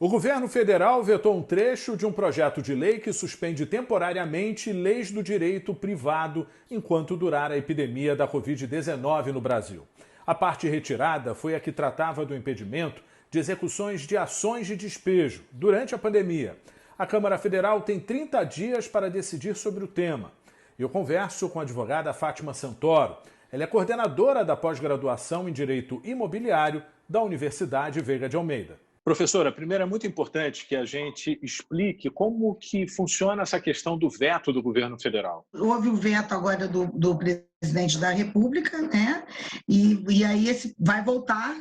O governo federal vetou um trecho de um projeto de lei que suspende temporariamente leis do direito privado enquanto durar a epidemia da Covid-19 no Brasil. A parte retirada foi a que tratava do impedimento de execuções de ações de despejo durante a pandemia. A Câmara Federal tem 30 dias para decidir sobre o tema. Eu converso com a advogada Fátima Santoro. Ela é coordenadora da pós-graduação em Direito Imobiliário da Universidade Veiga de Almeida. Professora, primeiro é muito importante que a gente explique como que funciona essa questão do veto do governo federal. Houve o veto agora do presidente da República, né? E aí vai voltar,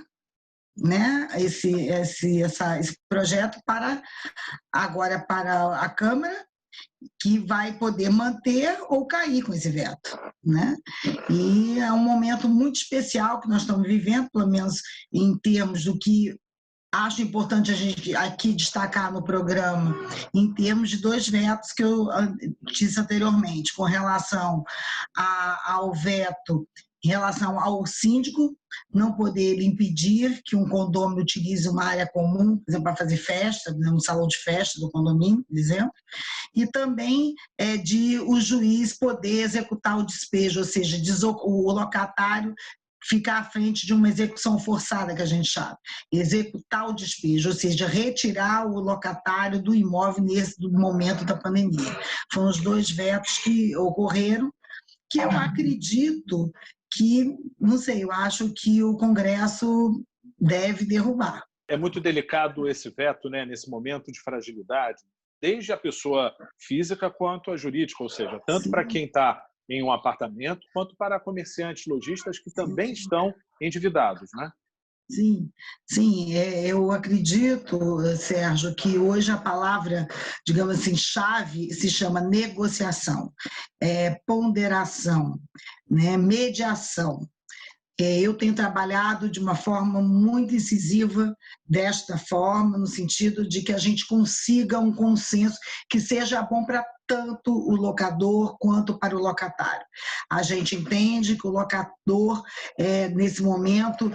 né, esse projeto agora para a Câmara, que vai poder manter ou cair com esse veto, né? E é um momento muito especial que nós estamos vivendo, pelo menos em termos do que acho importante a gente aqui destacar no programa, em termos de dois vetos que eu disse anteriormente, com relação ao veto, em relação ao síndico não poder impedir que um condomínio utilize uma área comum, por exemplo, para fazer festa, um salão de festa do condomínio, por exemplo, e também de o juiz poder executar o despejo, ou seja, o locatário ficar à frente de uma execução forçada, que a gente chama, executar o despejo, ou seja, retirar o locatário do imóvel do momento da pandemia. Foram os dois vetos que ocorreram, que eu acredito que, não sei, eu acho que o Congresso deve derrubar. É muito delicado esse veto, né, nesse momento de fragilidade, desde a pessoa física quanto a jurídica, ou seja, tanto para quem está em um apartamento, quanto para comerciantes lojistas que também estão endividados, né? Sim, eu acredito, Sérgio, que hoje a palavra, digamos assim, chave se chama negociação, ponderação, né, mediação. Eu tenho trabalhado de uma forma muito incisiva desta forma, no sentido de que a gente consiga um consenso que seja bom para tanto o locador quanto para o locatário. A gente entende que o locador, nesse momento,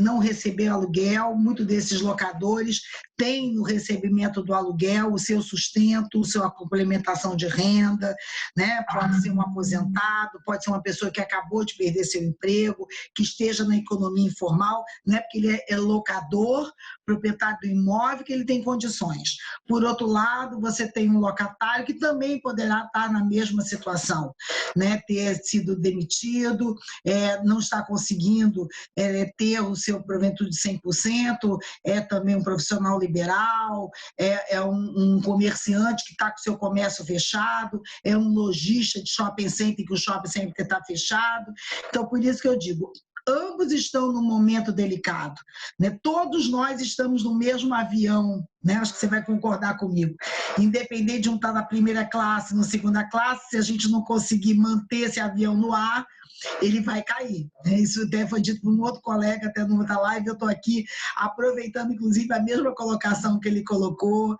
não recebeu aluguel, muitos desses locadores têm no recebimento do aluguel o seu sustento, a sua complementação de renda, né? Pode ser um aposentado, pode ser uma pessoa que acabou de perder seu emprego, que esteja na economia informal, né? Porque ele é locador, proprietário do imóvel, que ele tem condições. Por outro lado, você tem um locatário que também poderá estar na mesma situação, né? Ter sido demitido, não está conseguindo ter o seu provento de 100%, é também um profissional liberal, é um comerciante que está com o seu comércio fechado, é um lojista de shopping center que o shopping center está fechado. Então, por isso que eu digo, ambos estão num momento delicado, né? Todos nós estamos no mesmo avião, né? Acho que você vai concordar comigo. Independente de um estar na primeira classe, na segunda classe, se a gente não conseguir manter esse avião no ar, ele vai cair. Isso até foi dito por um outro colega, até numa outra live, eu estou aqui aproveitando, inclusive, a mesma colocação que ele colocou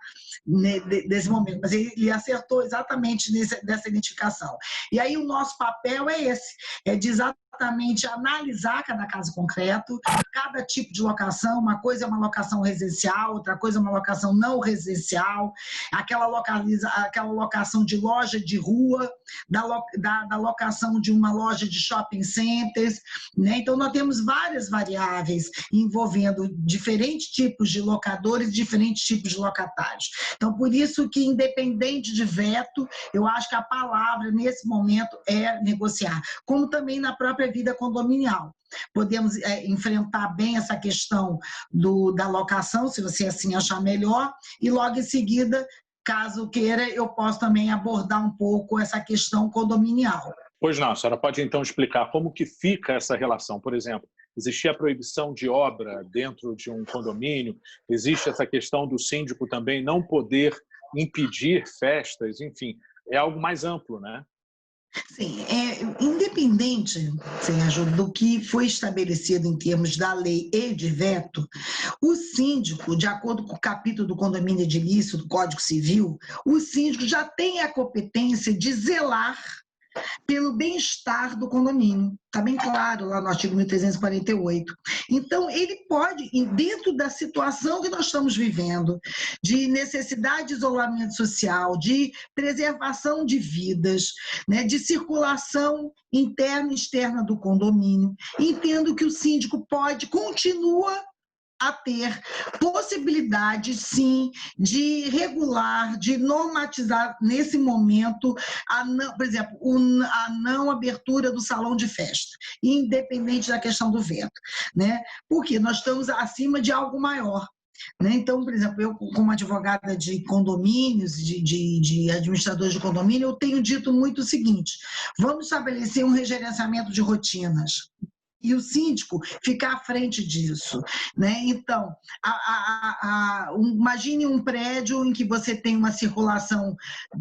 nesse momento, mas ele acertou exatamente nessa identificação. E aí o nosso papel é esse, de exatamente analisar cada caso concreto, cada tipo de locação, uma coisa é uma locação residencial, outra coisa é uma locação não residencial, aquela locação de loja de rua, da locação de uma loja de shopping centers, né? Então nós temos várias variáveis envolvendo diferentes tipos de locadores, diferentes tipos de locatários. Então por isso que, independente de veto, eu acho que a palavra nesse momento é negociar, como também na própria vida condominial. Podemos enfrentar bem essa questão da locação, se você assim achar melhor, e logo em seguida, caso queira, eu posso também abordar um pouco essa questão condominial. Pois não, a senhora pode então explicar como que fica essa relação? Por exemplo, existia a proibição de obra dentro de um condomínio, existe essa questão do síndico também não poder impedir festas, enfim, é algo mais amplo, né? Sim, independente, Sérgio, do que foi estabelecido em termos da lei e de veto, o síndico, de acordo com o capítulo do condomínio edilício do Código Civil, o síndico já tem a competência de zelar pelo bem-estar do condomínio. Está bem claro lá no artigo 1348. Então, ele pode, dentro da situação que nós estamos vivendo, de necessidade de isolamento social, de preservação de vidas, né, de circulação interna e externa do condomínio, entendo que o síndico continua a ter possibilidade, sim, de regular, de normatizar nesse momento, por exemplo, a não abertura do salão de festa, independente da questão do veto, né? Porque nós estamos acima de algo maior. Né? Então, por exemplo, eu, como advogada de condomínios, de administradores de condomínio, eu tenho dito muito o seguinte: vamos estabelecer um regerenciamento de rotinas. E o síndico ficar à frente disso, né? Então, imagine um prédio em que você tem uma circulação,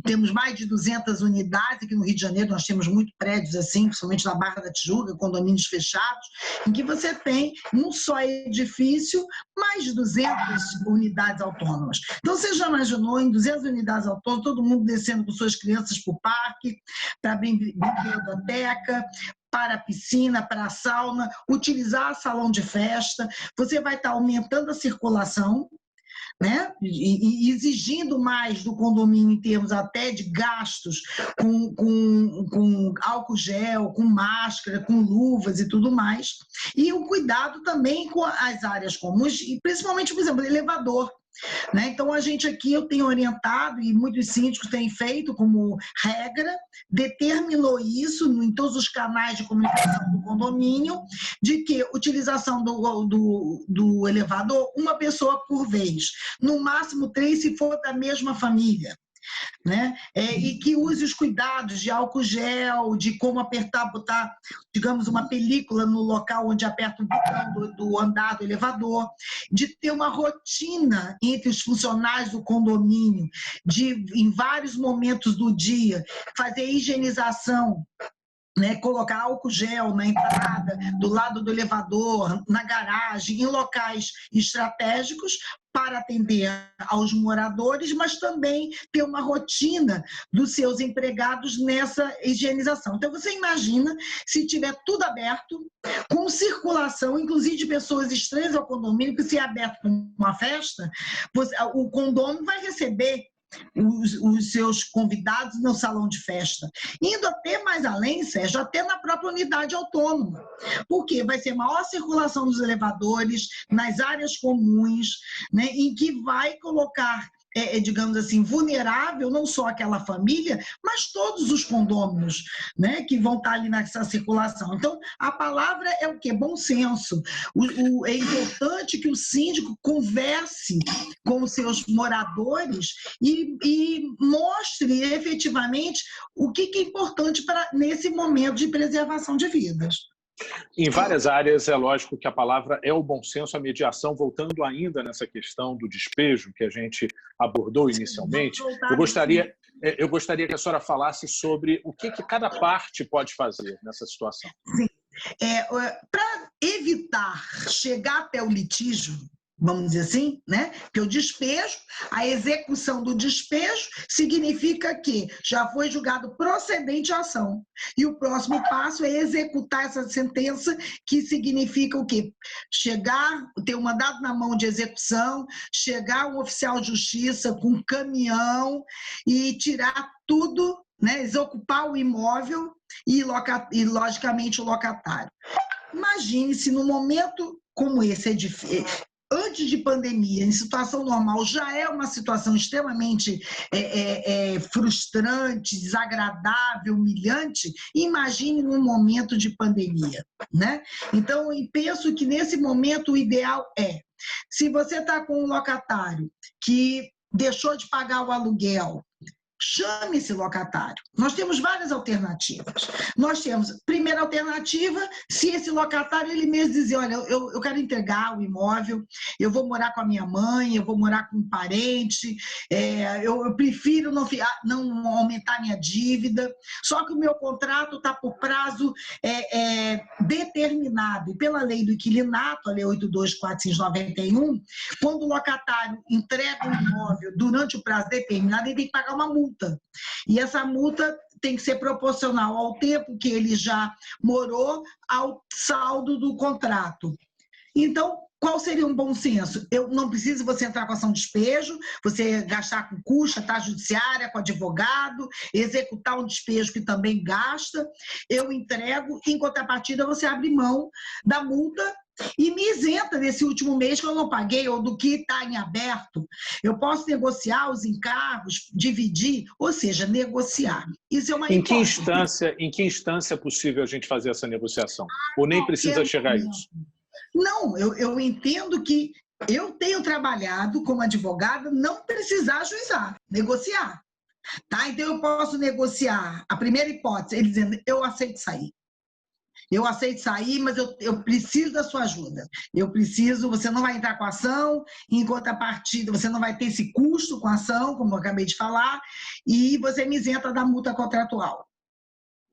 temos mais de 200 unidades, aqui no Rio de Janeiro nós temos muitos prédios assim, principalmente na Barra da Tijuca, condomínios fechados, em que você tem num só edifício mais de 200 unidades autônomas. Então, você já imaginou, em 200 unidades autônomas, todo mundo descendo com suas crianças para o parque, para a biblioteca, para a piscina, para a sauna, utilizar salão de festa, você vai estar aumentando a circulação, né? E exigindo mais do condomínio em termos até de gastos com álcool gel, com máscara, com luvas e tudo mais. E o cuidado também com as áreas comuns, e principalmente, por exemplo, elevador. Né? Então, a gente aqui, eu tenho orientado, e muitos síndicos têm feito como regra, determinou isso em todos os canais de comunicação do condomínio, de que utilização do elevador, uma pessoa por vez, no máximo 3 se for da mesma família. Né? E que use os cuidados de álcool gel, de como apertar, botar, digamos, uma película no local onde aperta o botão do andar do elevador, de ter uma rotina entre os funcionários do condomínio, de, em vários momentos do dia, fazer higienização, né, colocar álcool gel na entrada, do lado do elevador, na garagem, em locais estratégicos para atender aos moradores, mas também ter uma rotina dos seus empregados nessa higienização. Então, você imagina se tiver tudo aberto, com circulação, inclusive de pessoas estranhas ao condomínio, que se é aberto uma festa, o condomínio vai receber os seus convidados no salão de festa. Indo até mais além, Sérgio, até na própria unidade autônoma, porque vai ser maior circulação dos elevadores, nas áreas comuns, né, em que vai colocar, digamos assim, vulnerável não só aquela família, mas todos os condôminos, né, que vão estar ali nessa circulação. Então, a palavra é o quê? Bom senso. É importante que o síndico converse com os seus moradores e mostre efetivamente o que é importante nesse momento de preservação de vidas. Em várias áreas, é lógico que a palavra é o bom senso, a mediação. Voltando ainda nessa questão do despejo que a gente abordou inicialmente, eu gostaria que a senhora falasse sobre o que cada parte pode fazer nessa situação. Sim. Para evitar chegar até o litígio, vamos dizer assim, né? Porque o despejo, a execução do despejo significa que já foi julgado procedente a ação. E o próximo passo é executar essa sentença, que significa o quê? Ter um mandado na mão de execução, chegar um oficial de justiça com um caminhão e tirar tudo, né? Desocupar o imóvel e logicamente, o locatário. Imagine se no momento como esse é difícil. Antes de pandemia, em situação normal, já é uma situação extremamente frustrante, desagradável, humilhante. Imagine num momento de pandemia, né? Então, eu penso que nesse momento o ideal se você está com um locatário que deixou de pagar o aluguel, chame esse locatário. Nós temos várias alternativas. Nós temos, primeira alternativa, se esse locatário ele mesmo dizer, olha, eu quero entregar o imóvel, eu vou morar com a minha mãe, eu vou morar com um parente, eu prefiro não aumentar minha dívida, só que o meu contrato está por prazo determinado. E pela lei do inquilinato, a lei 82491, quando o locatário entrega o imóvel durante o prazo determinado, ele tem que pagar uma multa. E essa multa tem que ser proporcional ao tempo que ele já morou, ao saldo do contrato. Então, qual seria um bom senso? Eu não preciso você entrar com ação de despejo, você gastar com custa, taxa judiciária, com advogado, executar um despejo que também gasta, eu entrego, em contrapartida você abre mão da multa e me isenta nesse último mês que eu não paguei ou do que está em aberto. Eu posso negociar os encargos, dividir, ou seja, negociar. Isso é uma hipótese. Em que instância é possível a gente fazer essa negociação? Ou nem precisa chegar a isso? Não, eu entendo que eu tenho trabalhado como advogada não precisar ajuizar, negociar. Tá? Então, eu posso negociar. A primeira hipótese, ele dizendo, eu aceito sair. Eu aceito sair, mas eu preciso da sua ajuda. Eu preciso, você não vai entrar com a ação, em contrapartida, você não vai ter esse custo com a ação, como eu acabei de falar, e você me isenta da multa contratual.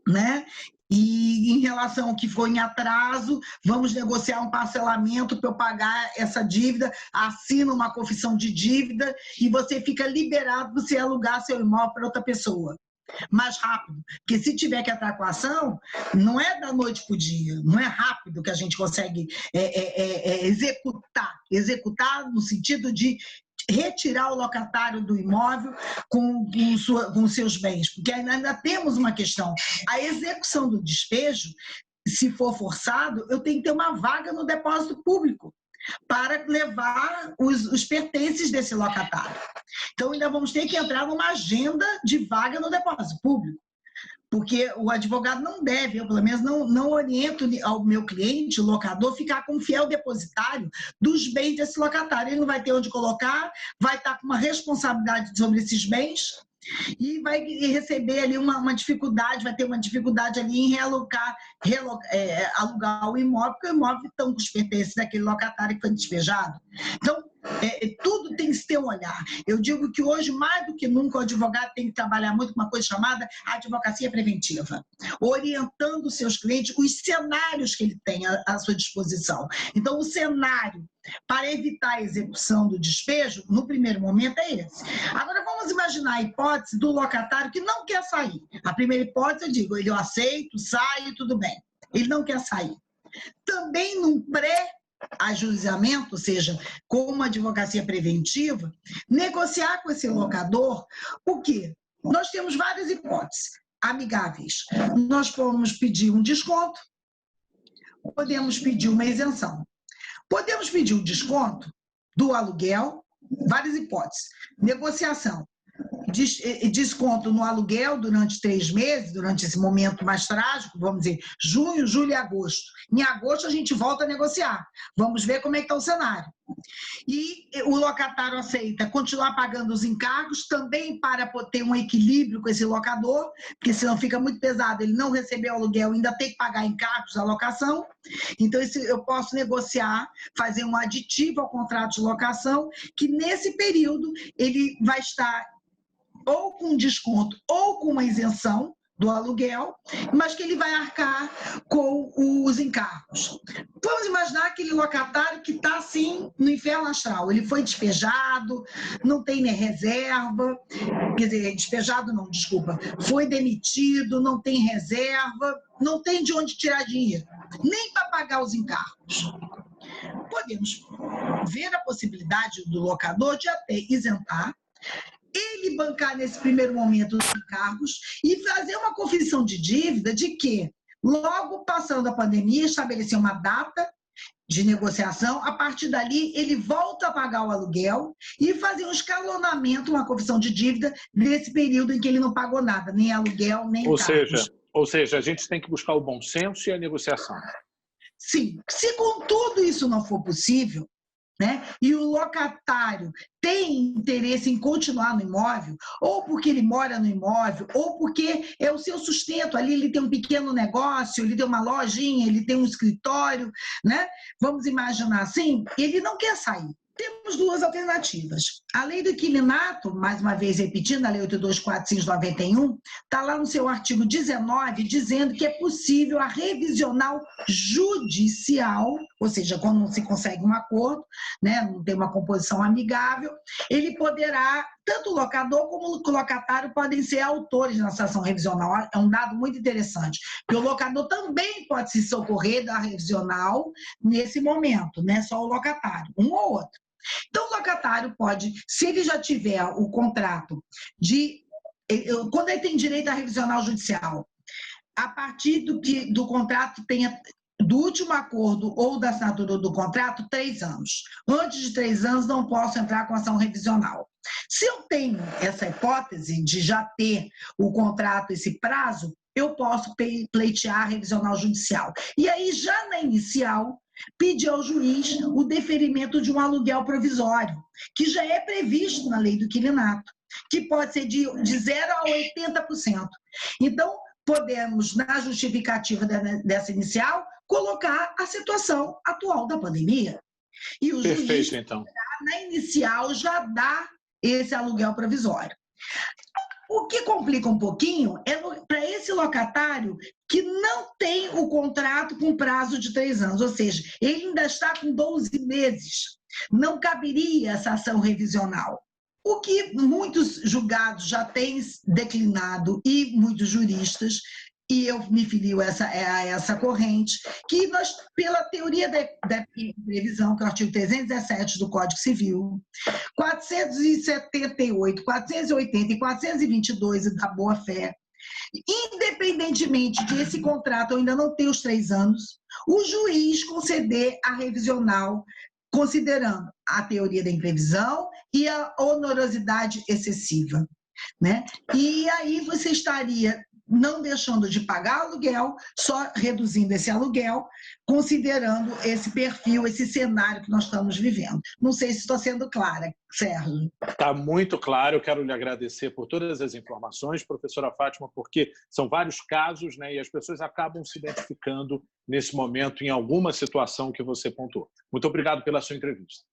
Né? E em relação ao que foi em atraso, vamos negociar um parcelamento para eu pagar essa dívida, assina uma confissão de dívida e você fica liberado para você alugar seu imóvel para outra pessoa. Mais rápido, porque se tiver que entrar com a ação, não é da noite para o dia, não é rápido que a gente consegue executar no sentido de retirar o locatário do imóvel com seus bens, porque ainda temos uma questão. A execução do despejo, se for forçado, eu tenho que ter uma vaga no depósito público para levar os pertences desse locatário. Então, ainda vamos ter que entrar numa agenda de vaga no depósito público. Porque o advogado não deve, eu pelo menos não oriento ao meu cliente, o locador, ficar como fiel depositário dos bens desse locatário. Ele não vai ter onde colocar, vai estar com uma responsabilidade sobre esses bens e vai receber ali uma dificuldade, vai ter uma dificuldade ali em alugar o imóvel, porque o imóvel estão com os pertences daquele locatário que foi despejado. Então, tudo tem que ter um olhar. Eu digo que hoje, mais do que nunca, o advogado tem que trabalhar muito com uma coisa chamada advocacia preventiva, orientando os seus clientes os cenários que ele tem à sua disposição. Então, o cenário para evitar a execução do despejo, no primeiro momento, é esse. Agora, vamos imaginar a hipótese do locatário que não quer sair. A primeira hipótese, eu digo, eu aceito, saio, tudo bem. Ele não quer sair. Também num pré-ajuizamento, ou seja, com uma advocacia preventiva, negociar com esse locador, o quê? Nós temos várias hipóteses amigáveis. Nós podemos pedir um desconto, podemos pedir uma isenção. Podemos pedir um desconto do aluguel, várias hipóteses. Negociação, desconto no aluguel durante 3 meses, durante esse momento mais trágico, vamos dizer, junho, julho e agosto. Em agosto a gente volta a negociar. Vamos ver como é que está o cenário. E o locatário aceita continuar pagando os encargos, também para ter um equilíbrio com esse locador, porque senão fica muito pesado, ele não recebeu o aluguel, ainda tem que pagar encargos da locação. Então, eu posso negociar, fazer um aditivo ao contrato de locação, que nesse período ele vai estar ou com desconto ou com uma isenção do aluguel, mas que ele vai arcar com os encargos. Vamos imaginar aquele locatário que está assim no inferno astral. Ele foi despejado, não tem nem reserva, quer dizer, despejado não, desculpa, foi demitido, não tem reserva, não tem de onde tirar dinheiro, nem para pagar os encargos. Podemos ver a possibilidade do locador de até isentar, ele bancar nesse primeiro momento os encargos e fazer uma confissão de dívida de que, logo passando a pandemia, estabelecer uma data de negociação, a partir dali ele volta a pagar o aluguel e fazer um escalonamento, uma confissão de dívida nesse período em que ele não pagou nada, nem aluguel, nem encargos. Ou seja, a gente tem que buscar o bom senso e a negociação. Sim, se contudo isso não for possível, né? E o locatário tem interesse em continuar no imóvel, ou porque ele mora no imóvel, ou porque é o seu sustento ali, ele tem um pequeno negócio, ele tem uma lojinha, ele tem um escritório, né? Vamos imaginar assim, ele não quer sair. Temos 2 alternativas. A lei do inquilinato, mais uma vez repetindo, a lei 8245/91, está lá no seu artigo 19, dizendo que é possível a revisional judicial ou seja, quando não se consegue um acordo, né, não tem uma composição amigável, ele poderá, tanto o locador como o locatário podem ser autores nessa ação revisional. É um dado muito interessante, porque o locador também pode se socorrer da revisional nesse momento, não é só o locatário, um ou outro. Então, o locatário pode, se ele já tiver o contrato quando ele tem direito à revisional judicial, a partir do contrato tenha, do último acordo ou da assinatura do contrato, 3 anos. Antes de 3 anos, não posso entrar com ação revisional. Se eu tenho essa hipótese de já ter o contrato, esse prazo, eu posso pleitear a revisional judicial. E aí, já na inicial, pedir ao juiz o deferimento de um aluguel provisório, que já é previsto na lei do inquilinato, que pode ser de 0% a 80%. Então, podemos, na justificativa dessa inicial, colocar a situação atual da pandemia. E o juiz, então, na inicial, já dá esse aluguel provisório. O que complica um pouquinho é para esse locatário que não tem o contrato com prazo de 3 anos, ou seja, ele ainda está com 12 meses. Não caberia essa ação revisional. O que muitos julgados já têm declinado e muitos juristas, e eu me filio a essa corrente, que nós, pela teoria da previsão, que é o artigo 317 do Código Civil, 478, 480 e 422 da boa-fé, independentemente de esse contrato ainda não ter os 3 anos, o juiz conceder a revisional, considerando a teoria da imprevisão e a onerosidade excessiva, né? E aí você estaria não deixando de pagar aluguel, só reduzindo esse aluguel, considerando esse perfil, esse cenário que nós estamos vivendo. Não sei se estou sendo clara, Sérgio. Está muito claro, eu quero lhe agradecer por todas as informações, professora Fátima, porque são vários casos, né, e as pessoas acabam se identificando nesse momento em alguma situação que você pontuou. Muito obrigado pela sua entrevista.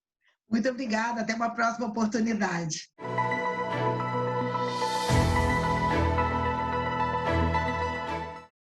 Muito obrigada, até uma próxima oportunidade.